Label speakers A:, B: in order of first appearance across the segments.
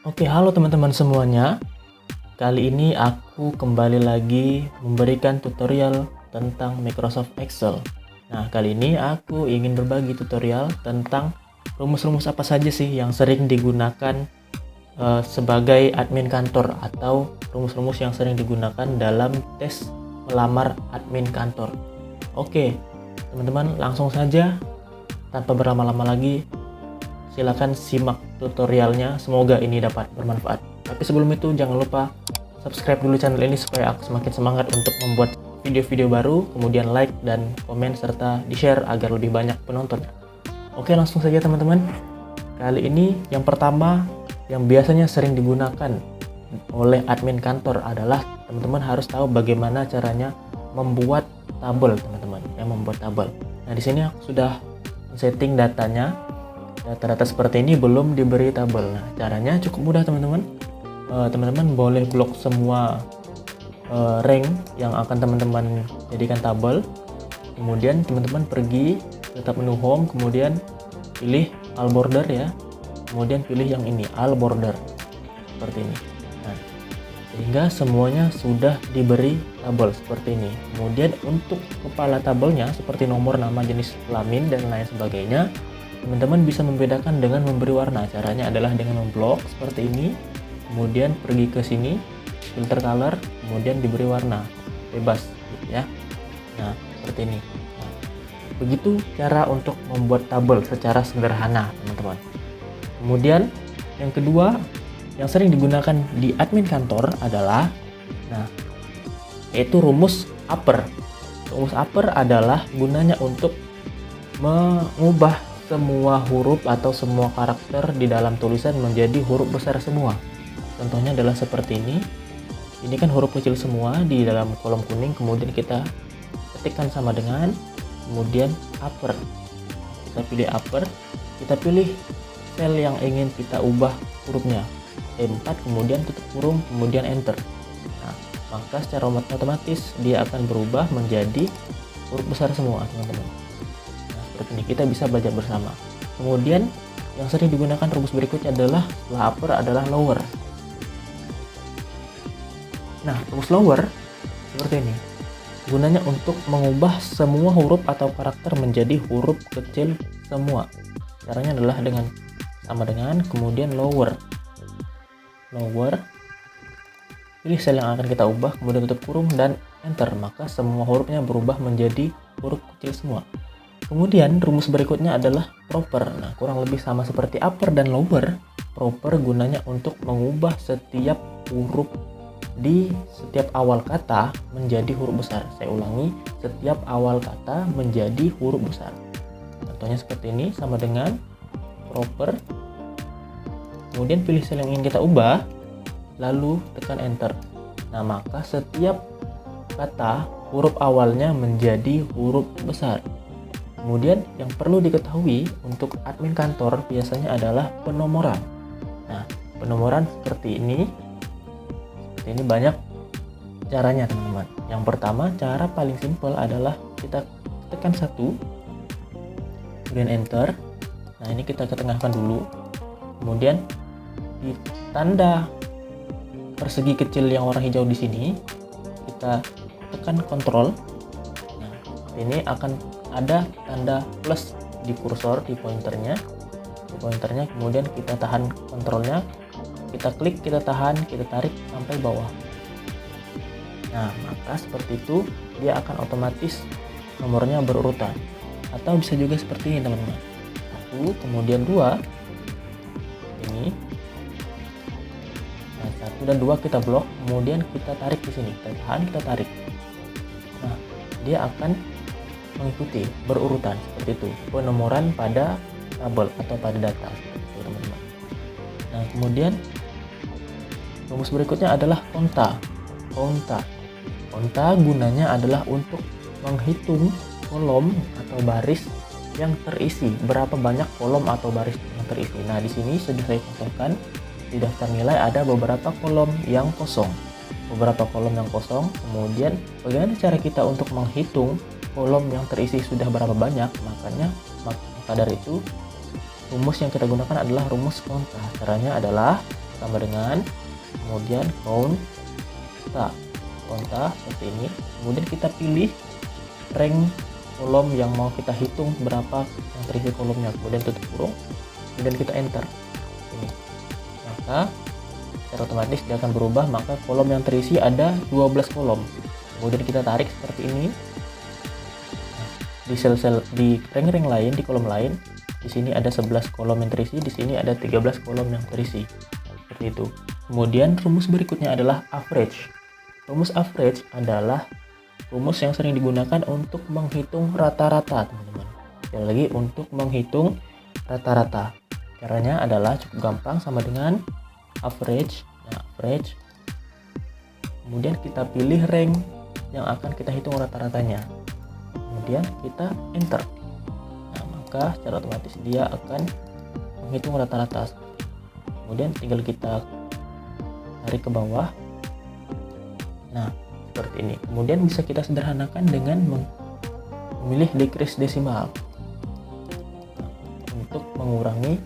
A: Oke, halo teman-teman semuanya. Kali ini aku kembali lagi memberikan tutorial tentang Microsoft Excel. Nah, kali ini aku ingin berbagi tutorial tentang rumus-rumus apa saja sih yang sering digunakan sebagai admin kantor, atau rumus-rumus yang sering digunakan dalam tes melamar admin kantor. Oke, teman-teman, langsung saja tanpa berlama-lama lagi, silakan simak tutorialnya, semoga ini dapat bermanfaat. Tapi sebelum itu jangan lupa subscribe dulu channel ini supaya aku semakin semangat untuk membuat video-video baru, kemudian like dan komen serta di-share agar lebih banyak penonton. Oke, langsung saja teman-teman. Kali ini yang pertama yang biasanya sering digunakan oleh admin kantor adalah teman-teman harus tahu bagaimana caranya membuat tabel, teman-teman. Membuat tabel. Nah, di sini aku sudah setting datanya. Data-data seperti ini belum diberi tabel. Nah, caranya cukup mudah teman-teman. Teman-teman boleh blok semua rank yang akan teman-teman jadikan tabel. Kemudian teman-teman pergi ke tab menu home, kemudian pilih all border ya. Kemudian pilih yang ini, all border. Seperti ini. Nah, sehingga semuanya sudah diberi tabel seperti ini. Kemudian untuk kepala tabelnya seperti nomor, nama, jenis kelamin dan lain sebagainya, teman-teman bisa membedakan dengan memberi warna. Caranya adalah dengan memblok seperti ini, kemudian pergi ke sini, filter color, kemudian diberi warna bebas gitu ya. Nah, seperti ini. Nah, begitu cara untuk membuat tabel secara sederhana, teman-teman. Kemudian yang kedua yang sering digunakan di admin kantor adalah yaitu rumus upper. Rumus upper adalah gunanya untuk mengubah semua huruf atau semua karakter di dalam tulisan menjadi huruf besar semua. Contohnya adalah seperti ini. Ini kan huruf kecil semua di dalam kolom kuning, kemudian kita ketikkan sama dengan, kemudian upper. Kita pilih upper, kita pilih sel yang ingin kita ubah hurufnya, E4, kemudian tutup kurung, kemudian enter. Nah, maka secara otomatis dia akan berubah menjadi huruf besar semua, teman-teman. Seperti ini, kita bisa belajar bersama. Kemudian yang sering digunakan rumus berikutnya adalah setelah upper adalah lower. Nah, rumus lower seperti ini. Gunanya untuk mengubah semua huruf atau karakter menjadi huruf kecil semua. Caranya adalah sama dengan kemudian lower. Pilih sel yang akan kita ubah, kemudian tutup kurung dan enter. Maka semua hurufnya berubah menjadi huruf kecil semua. Kemudian rumus berikutnya adalah proper. Nah, kurang lebih sama seperti upper dan lower. Proper gunanya untuk mengubah setiap huruf di setiap awal kata menjadi huruf besar. Saya ulangi, setiap awal kata menjadi huruf besar. Contohnya seperti ini, sama dengan proper. Kemudian pilih sel yang ingin kita ubah, lalu tekan enter. Nah, maka setiap kata huruf awalnya menjadi huruf besar. Kemudian yang perlu diketahui untuk admin kantor biasanya adalah penomoran. Nah, penomoran seperti ini banyak caranya, teman-teman. Yang pertama, cara paling simpel adalah kita tekan 1, kemudian enter. Nah, ini kita ketengahkan dulu. Kemudian di tanda persegi kecil yang warna hijau di sini, kita tekan kontrol. Nah, ini akan ada tanda plus di kursor, di pointernya. Kemudian kita tahan kontrolnya, kita klik, kita tahan, kita tarik sampai bawah. Nah, maka seperti itu dia akan otomatis nomornya berurutan. Atau bisa juga seperti ini, teman-teman. 1, kemudian 2. Ini. Nah, 1 dan 2 kita blok, kemudian kita tarik di sini. Kita tahan, kita tarik. Nah, dia akan mengikuti berurutan seperti itu penomoran pada tabel atau pada data, teman-teman. Nah, kemudian rumus berikutnya adalah konta. Konta gunanya adalah untuk menghitung kolom atau baris yang terisi, berapa banyak kolom atau baris yang terisi. Nah, di sini sudah saya contohkan di daftar nilai ada beberapa kolom yang kosong. Kemudian bagaimana cara kita untuk menghitung kolom yang terisi sudah berapa banyak? Maka dari itu rumus yang kita gunakan adalah rumus konta. Caranya adalah sama dengan, kemudian konta seperti ini. Kemudian kita pilih rank kolom yang mau kita hitung berapa yang terisi kolomnya, kemudian tutup kurung, kemudian kita enter ini. Maka secara otomatis dia akan berubah, maka kolom yang terisi ada 12 kolom. Kemudian kita tarik seperti ini. Nah, di sel-sel di rank-rank lain, di kolom lain, di sini ada 11 kolom yang terisi, di sini ada 13 kolom yang terisi. Seperti itu. Kemudian rumus berikutnya adalah average. Rumus average adalah rumus yang sering digunakan untuk menghitung rata-rata, teman-teman. Sekali lagi, untuk menghitung rata-rata. Caranya adalah cukup gampang, sama dengan average. Nah, average. Kemudian kita pilih rank yang akan kita hitung rata-ratanya. Kemudian kita enter. Nah, maka secara otomatis dia akan menghitung rata-rata. Kemudian tinggal kita tarik ke bawah. Nah, seperti ini. Kemudian bisa kita sederhanakan dengan memilih decrease desimal. Nah, untuk mengurangi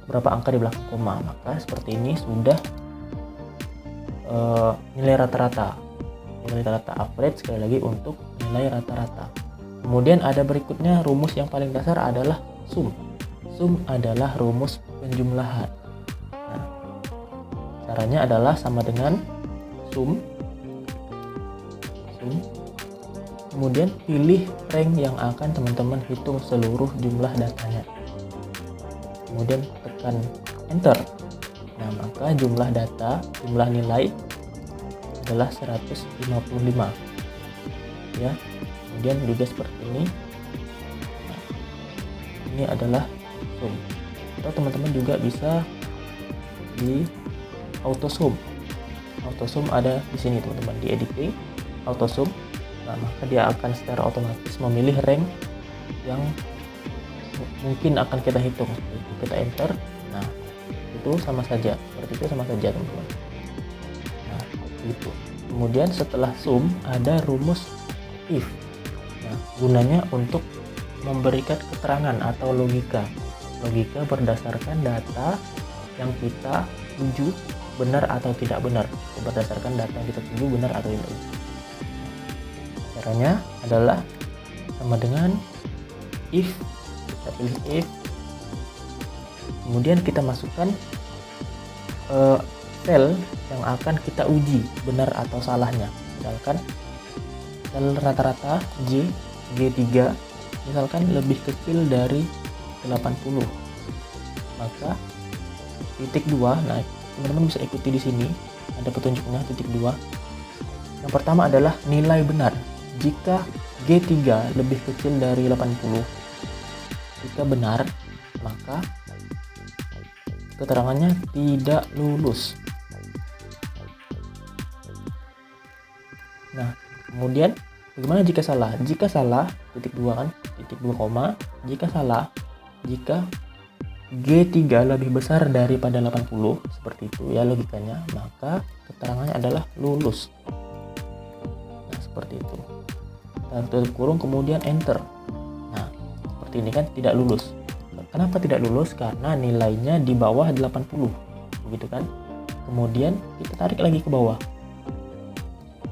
A: berapa angka di belakang koma. Maka seperti ini sudah nilai rata-rata. Nilai rata-rata average, sekali lagi untuk nilai rata-rata. Kemudian ada berikutnya, rumus yang paling dasar adalah sum. Sum adalah rumus penjumlahan. Nah, caranya adalah sama dengan sum. Kemudian pilih rank yang akan teman-teman hitung seluruh jumlah datanya. Kemudian tekan enter. Nah, maka jumlah data, jumlah nilai adalah 155. Ya. Kemudian juga seperti ini. Nah, ini adalah sum. Atau teman-teman juga bisa di auto sum. Auto sum ada di sini, teman-teman, di editing auto sum. Nah, maka dia akan secara otomatis memilih rank yang mungkin akan kita hitung. Kita enter. Nah, itu sama saja. Seperti itu sama saja, teman-teman. Nah, itu. Kemudian setelah sum ada rumus if. Nah, gunanya untuk memberikan keterangan atau logika. Logika berdasarkan data yang kita tuju benar atau tidak benar. Berdasarkan data yang kita tuju benar atau tidak. Caranya adalah sama dengan if. Kita pilih if, kemudian kita masukkan sel yang akan kita uji benar atau salahnya. Misalkan sel rata-rata G3 misalkan lebih kecil dari 80, maka titik 2. Nah, teman-teman bisa ikuti di sini, ada petunjuknya titik 2. Yang pertama adalah nilai benar. Jika G3 lebih kecil dari 80, jika benar, maka keterangannya tidak lulus. Nah, kemudian bagaimana jika salah? Jika salah, titik 2 kan, titik 2 koma. Jika salah, jika G3 lebih besar daripada 80, seperti itu ya logikanya, maka keterangannya adalah lulus. Nah, seperti itu. Dan tutup kurung, kemudian enter. Nah, seperti ini kan tidak lulus. Kenapa tidak lulus? Karena nilainya di bawah 80, begitu kan? Kemudian kita tarik lagi ke bawah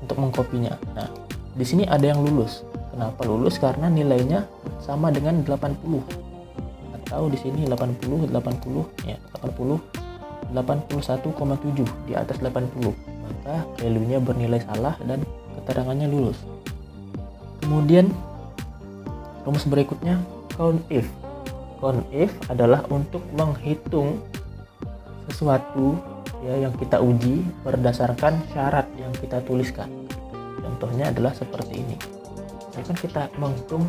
A: untuk mengkopinya. Nah, di sini ada yang lulus. Kenapa lulus? Karena nilainya sama dengan 80. Atau di sini 80 ya, 81,7 di atas 80. Maka value-nya bernilai salah dan keterangannya lulus. Kemudian rumus berikutnya count if. Count if adalah untuk menghitung sesuatu ya yang kita uji berdasarkan syarat yang kita tuliskan. Contohnya adalah seperti ini. Misalkan kita menghitung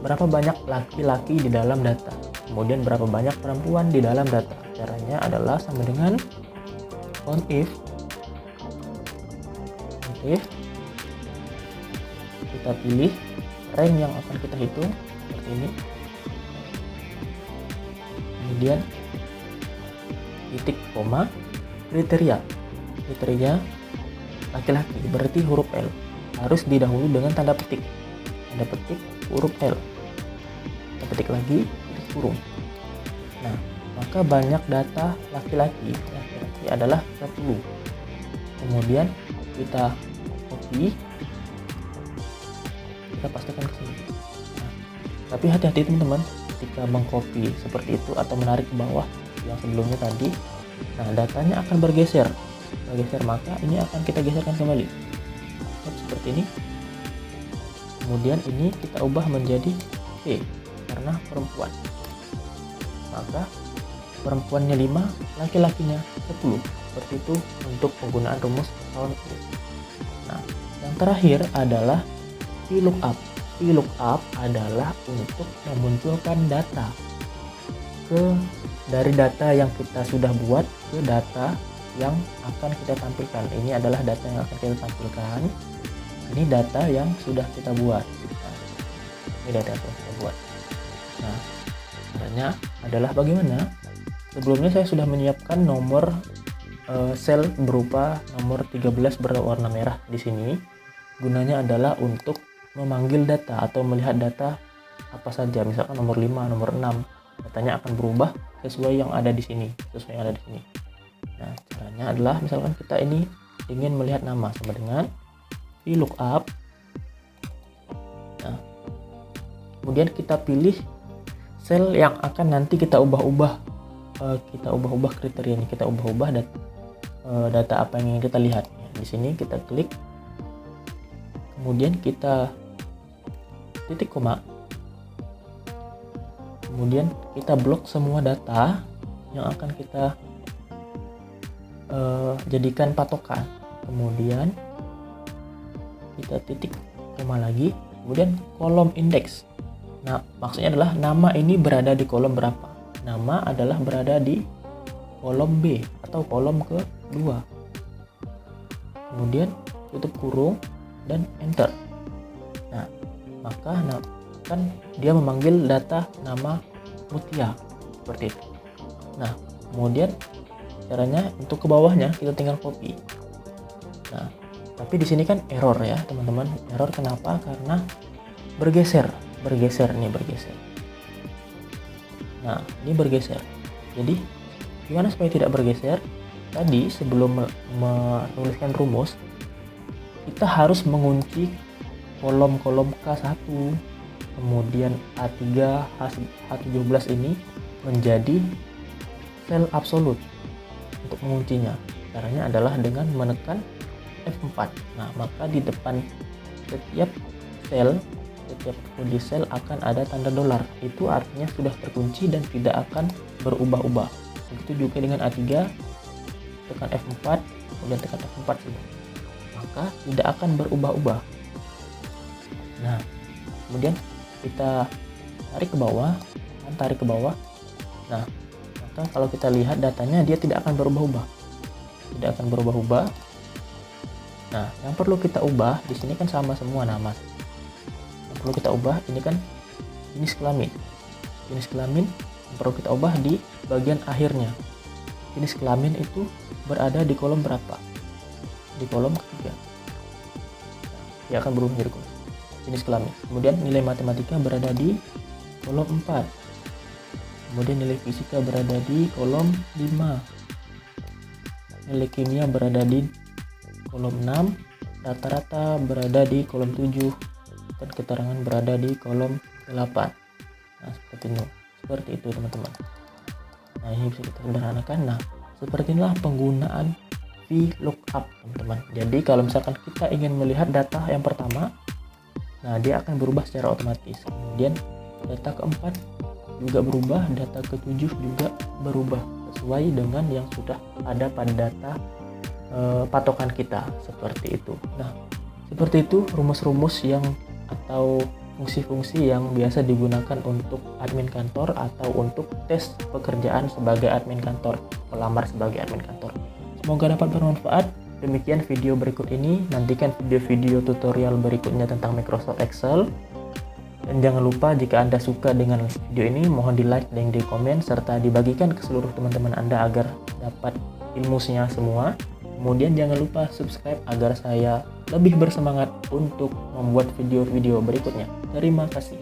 A: berapa banyak laki-laki di dalam data, kemudian berapa banyak perempuan di dalam data. Caranya adalah sama dengan count if. Kita pilih rank yang akan kita hitung seperti ini. Kemudian titik koma kriteria laki-laki, berarti huruf L harus didahului dengan tanda petik huruf L, tanda petik lagi titik kurung. Nah, maka banyak data laki-laki adalah 10. Kemudian kita copy, kita pastikan ke sini. Nah, tapi hati-hati teman-teman ketika mengcopy seperti itu atau menarik ke bawah yang sebelumnya tadi. Nah, datanya akan bergeser, maka ini akan kita geserkan kembali seperti ini. Kemudian ini kita ubah menjadi P karena perempuan, maka perempuannya 5, laki-lakinya 10. Seperti itu untuk penggunaan rumus count. Nah, yang terakhir adalah VLOOKUP. VLOOKUP adalah untuk memunculkan data dari data yang kita sudah buat ke data yang akan kita tampilkan. Ini adalah data yang akan kita tampilkan. Ini data yang sudah kita buat. Nah, ini data yang sudah kita buat. Nah, caranya adalah bagaimana? Sebelumnya saya sudah menyiapkan nomor sel berupa nomor 13 berwarna merah di sini. Gunanya adalah untuk memanggil data atau melihat data apa saja, misalkan nomor 5, nomor 6. Datanya akan berubah sesuai yang ada di sini, Nah, caranya adalah misalkan kita ini ingin melihat nama, sama dengan VLOOKUP. Nah, kemudian kita pilih sel yang akan nanti kita ubah-ubah kriterianya, kita ubah-ubah data apa yang ingin kita lihat. Di sini kita klik, kemudian kita titik koma, kemudian kita blok semua data yang akan kita jadikan patokan. Kemudian kita titik koma lagi, kemudian kolom indeks. Nah, maksudnya adalah nama ini berada di kolom berapa. Nama adalah berada di kolom B atau kolom kedua. Kemudian tutup kurung dan enter. Nah, maka kan dia memanggil data nama Mutia seperti itu. Nah, kemudian caranya untuk ke bawahnya kita tinggal copy. Nah, tapi di sini kan error ya teman-teman. Error kenapa? Karena bergeser. Nah, ini bergeser. Jadi gimana supaya tidak bergeser? Tadi sebelum menuliskan rumus, kita harus mengunci kolom-kolom K1, kemudian A3, H17 ini menjadi sel absolut. Untuk menguncinya, caranya adalah dengan menekan F4. Nah, maka di depan setiap kode sel akan ada tanda dolar. Itu artinya sudah terkunci dan tidak akan berubah-ubah. Begitu juga dengan A3, tekan F4, kemudian tekan F4 sudah. Maka tidak akan berubah-ubah. Nah, kemudian kita tarik ke bawah. Nah, maka kalau kita lihat datanya dia tidak akan berubah-ubah. Nah, yang perlu kita ubah di sini kan sama semua nama. Yang perlu kita ubah ini kan jenis kelamin. Jenis kelamin yang perlu kita ubah di bagian akhirnya. Jenis kelamin itu berada di kolom berapa? Di kolom ketiga. Dia akan berubah menjadi kolom jenis kelamin. Kemudian nilai matematika berada di kolom 4. Kemudian nilai fisika berada di kolom 5. Nilai kimia berada di kolom 6. Rata-rata berada di kolom 7. Dan keterangan berada di kolom 8. Nah, seperti itu teman-teman. Nah, ini bisa kita sederhanakan. Nah, seperti inilah penggunaan VLOOKUP teman-teman. Jadi kalau misalkan kita ingin melihat data yang pertama, nah dia akan berubah secara otomatis. Kemudian data keempat juga berubah, data ketujuh juga berubah sesuai dengan yang sudah ada pada data patokan kita, seperti itu. Nah, seperti itu rumus-rumus yang atau fungsi-fungsi yang biasa digunakan untuk admin kantor atau untuk tes pekerjaan sebagai admin kantor, melamar sebagai admin kantor. Semoga dapat bermanfaat. Demikian video berikut ini. Nantikan video-video tutorial berikutnya tentang Microsoft Excel. Dan jangan lupa jika Anda suka dengan video ini, mohon di like dan di komen serta dibagikan ke seluruh teman-teman Anda agar dapat ilmunya semua. Kemudian jangan lupa subscribe agar saya lebih bersemangat untuk membuat video-video berikutnya. Terima kasih.